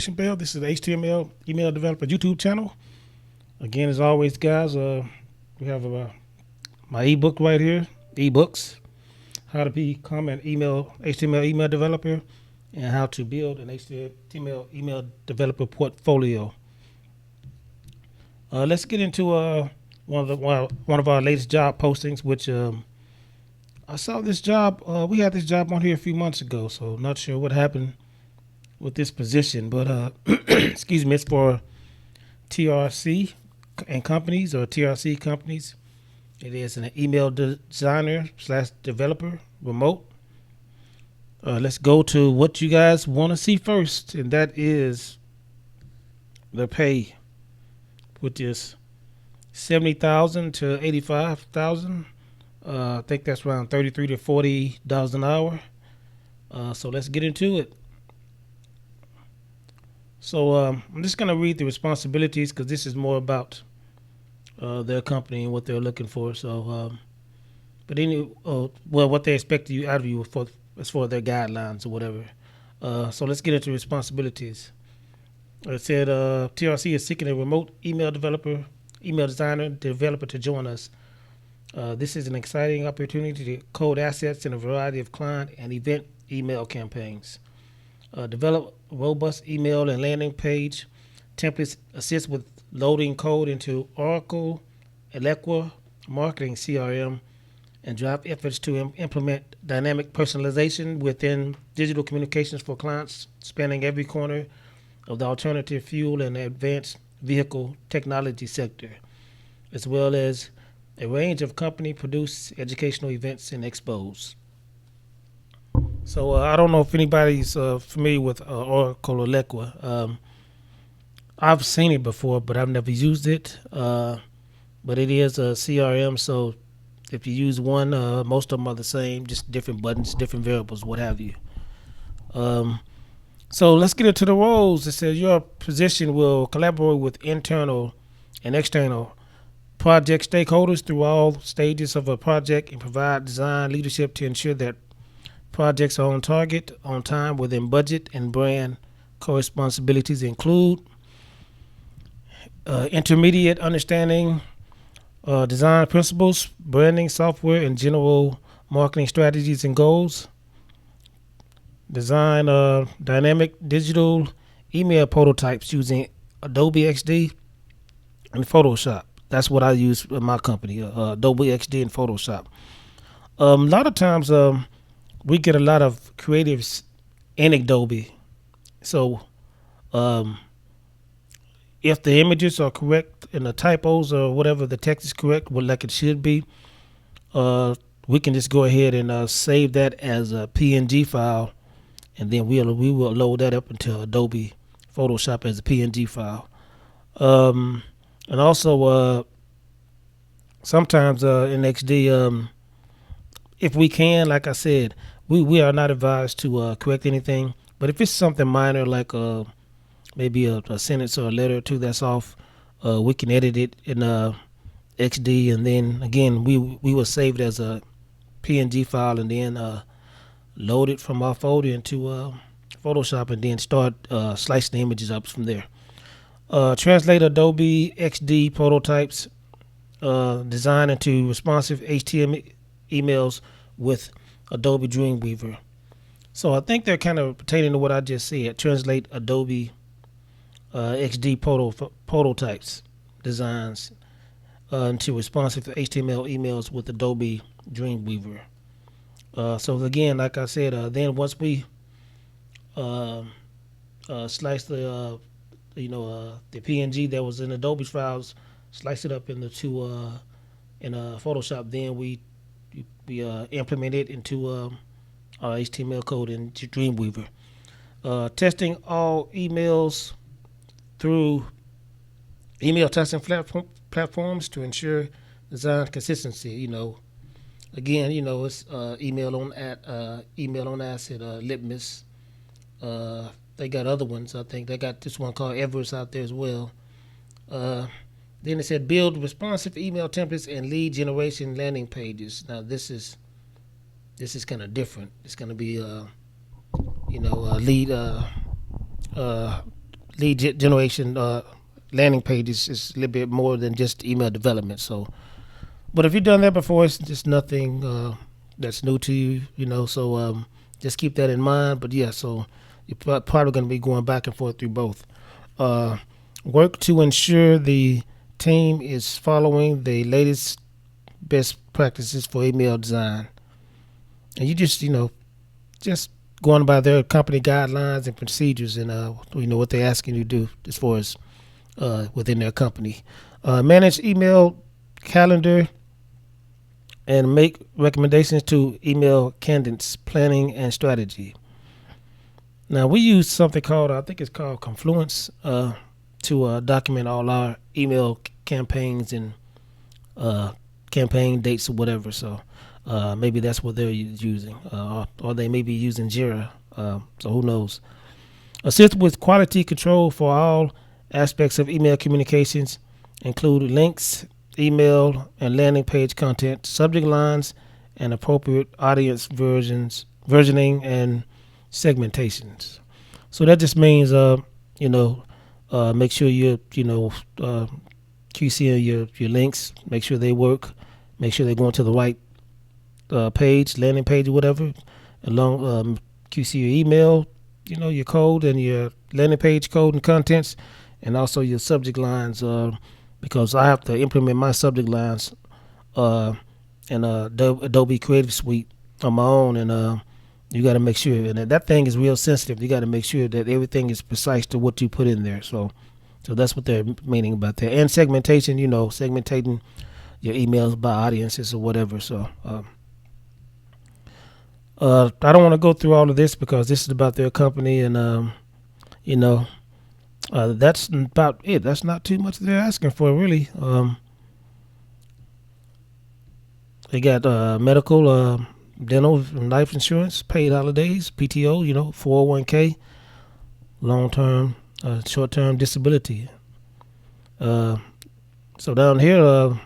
Bell. This is the HTML email developer YouTube channel. Again, as always, guys, we have my ebook right here, ebooks, how to become an HTML email developer, and how to build an HTML email developer portfolio. Let's get into one of our latest job postings, which I saw this job. We had this job on here a few months ago, so not sure what happened with this position, but excuse me, it's for TRC and companies or TRC companies. It is an email designer slash developer remote. Let's go to what you guys want to see first, and that is the pay, which is 70,000 to 85,000. I think that's around $33 to $40 an hour. So let's get into it. So I'm just going to read the responsibilities because this is more about their company and what they're looking for. So, what they expect out of you for as far as their guidelines or whatever. So let's get into responsibilities. It said TRC is seeking a remote email designer, developer to join us. This is an exciting opportunity to code assets in a variety of client and event email campaigns. Develop robust email and landing page templates, assist with loading code into Oracle, Eloqua, marketing CRM, and drive efforts to implement dynamic personalization within digital communications for clients spanning every corner of the alternative fuel and advanced vehicle technology sector, as well as a range of company-produced educational events and expos. So I don't know if anybody's familiar with Oracle or Eloqua. I've seen it before, but I've never used it. But it is a CRM, so if you use one, most of them are the same, just different buttons, different variables, what have you. So let's get into the roles. It says your position will collaborate with internal and external project stakeholders through all stages of a project and provide design leadership to ensure that projects are on target, on time, within budget, and brand co-responsibilities include intermediate understanding design principles, branding software, and general marketing strategies and goals. Design dynamic digital email prototypes using Adobe XD and Photoshop. That's what I use in my company, Adobe XD and Photoshop. A lot of times we get a lot of creatives in Adobe. So if the images are correct and the typos or whatever, the text is correct, like it should be, we can just go ahead and save that as a PNG file, and then we will load that up into Adobe Photoshop as a PNG file. And also sometimes in XD, if we can, like I said, we are not advised to correct anything. But if it's something minor like maybe a sentence or a letter or two that's off, we can edit it in XD, and then again we will save it as a PNG file, and then load it from our folder into Photoshop, and then start slicing the images up from there. Translate Adobe XD prototypes, design into responsive HTML emails with Adobe Dreamweaver. So I think they're kind of pertaining to what I just said. Translate Adobe XD prototypes designs into responsive HTML emails with Adobe Dreamweaver. So again, like I said, then once we slice the the PNG that was in Adobe files, slice it up into in Photoshop, then we implement it into our HTML code in Dreamweaver. Testing all emails through email testing platforms to ensure design consistency. Again, it's email on acid, Litmus. They got other ones. I think they got this one called Everest out there as well. Then it said build responsive email templates and lead generation landing pages. Now this is kind of different. It's going to be lead generation landing pages is a little bit more than just email development. So, but if you've done that before, it's just nothing that's new to you, you know. So just keep that in mind. But yeah, so you're probably going to be going back and forth through both. Work to ensure the team is following the latest best practices for email design, and you just just going by their company guidelines and procedures, and what they're asking you to do as far as within their company. Manage email calendar and make recommendations to email candidates planning and strategy. Now we use something called, I think it's called Confluence, to document all our email campaigns and campaign dates or whatever. So maybe that's what they're using, or they may be using Jira. So who knows? Assist with quality control for all aspects of email communications, include links, email and landing page content, subject lines, and appropriate audience versioning and segmentations. So that just means, make sure you're, QCing your links, make sure they work, make sure they're going to the right page, landing page or whatever, along QC your email, your code and your landing page code and contents, and also your subject lines, because I have to implement my subject lines in Adobe Creative Suite on my own, and you got to make sure, and that thing is real sensitive. You got to make sure that everything is precise to what you put in there. So that's what they're meaning about that. And segmentation, segmentating your emails by audiences or whatever. So I don't want to go through all of this because this is about their company, and that's about it. That's not too much they're asking for, really. They got medical, dental, life insurance, paid holidays, PTO, 401k, long-term, short-term disability. So down here,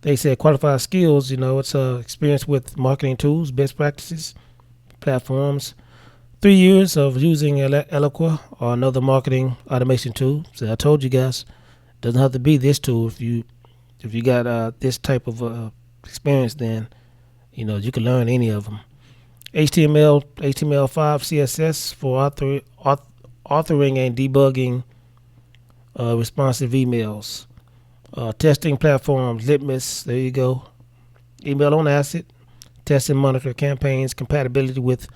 they said qualified skills, it's experience with marketing tools, best practices, platforms, 3 years of using Eloqua or another marketing automation tool. So I told you guys, it doesn't have to be this tool. If you got this type of experience, then you can learn any of them. HTML, HTML5, CSS for authoring and debugging responsive emails. Testing platforms, Litmus, there you go. Email on Acid, test and monitor campaigns, compatibility with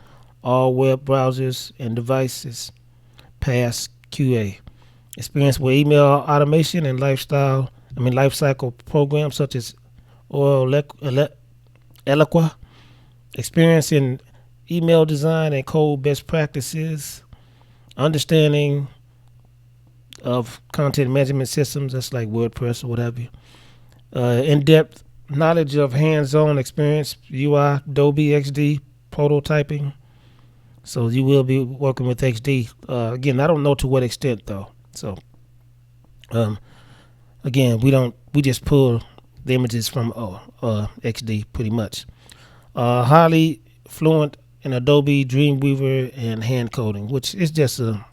all web browsers and devices, pass QA. Experience with email automation and lifecycle programs such as Eloqua. Experience in email design and code best practices. Understanding of content management systems, that's like WordPress or whatever. In-depth knowledge of hands-on experience, UI, Adobe XD, prototyping. So you will be working with XD. Again, I don't know to what extent though. So again, we just pull the images from XD pretty much. Highly fluent in Adobe Dreamweaver and hand coding, which is just a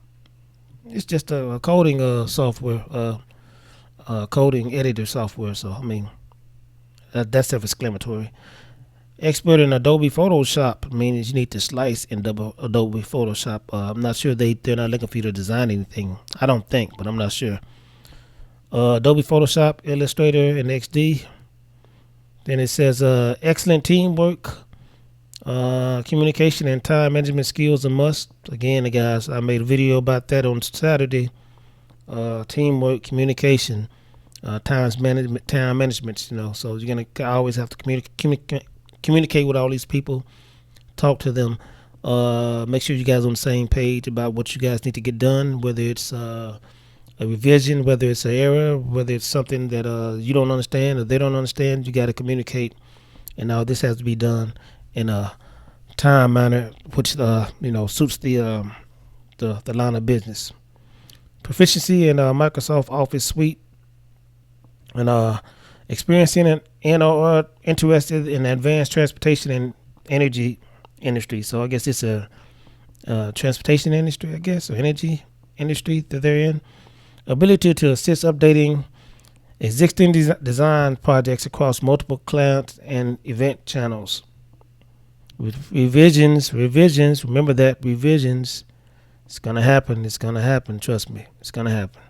coding software, coding editor software. So that's self-explanatory. Expert in Adobe Photoshop means you need to slice in Adobe Photoshop. I'm not sure they're not looking for you to design anything. I don't think, but I'm not sure. Adobe Photoshop, Illustrator, and XD. Then it says excellent teamwork, communication, and time management skills a must. Again, guys, I made a video about that on Saturday. Teamwork, communication, time management. So you're gonna always have to communicate with all these people, talk to them, make sure you guys are on the same page about what you guys need to get done, whether it's a revision, whether it's an error, whether it's something that you don't understand or they don't understand. You got to communicate, and all this has to be done in a time manner which suits the line of business. Proficiency in Microsoft Office Suite, and experiencing and/or interested in advanced transportation and energy industry. So I guess it's a transportation industry, I guess, or energy. industry that they're in. Ability to assist updating existing design projects across multiple clients and event channels. With revisions, remember that revisions, it's going to happen, trust me, it's going to happen.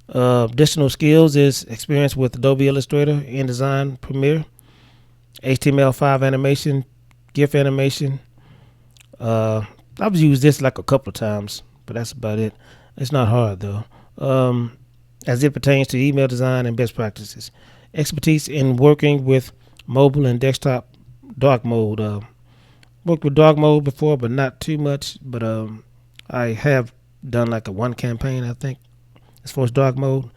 Additional skills is experience with Adobe Illustrator, InDesign, Premiere, HTML5 animation, GIF animation. I've used this like a couple of times, but that's about it. It's not hard though. As it pertains to email design and best practices. Expertise in working with mobile and desktop dark mode. Worked with dark mode before, but not too much. But I have done like a one campaign, I think, as far as dark mode.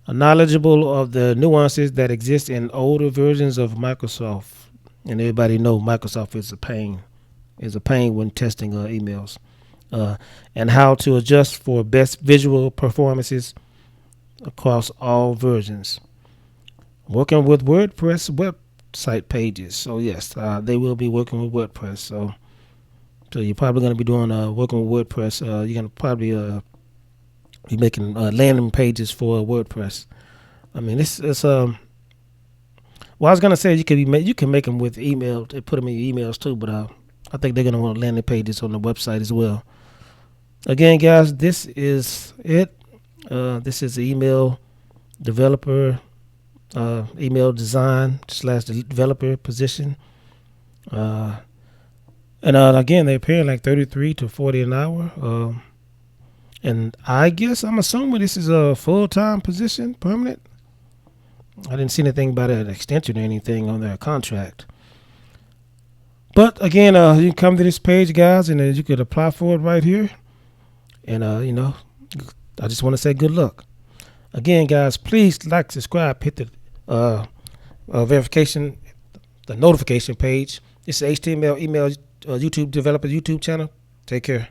Knowledgeable of the nuances that exist in older versions of Microsoft. And everybody know Microsoft is a pain. Is a pain when testing emails. And how to adjust for best visual performances across all versions. Working with WordPress website pages. So yes, they will be working with WordPress. So you're probably going to be doing working with WordPress. You're going to probably be making landing pages for WordPress. I mean, it's well, I was going to say you can make them with email. They put them in your emails too, but I think they're going to want landing pages on the website as well. Again, guys, this is it. This is the email developer, email design / developer position. And again, they're paying like $33 to $40 an hour. And I guess I'm assuming this is a full-time position, permanent. I didn't see anything about an extension or anything on their contract. But again, you can come to this page, guys, and you could apply for it right here. And I just want to say good luck. Again, guys, please like, subscribe, hit the verification, the notification page. It's the HTML email YouTube developer YouTube channel. Take care.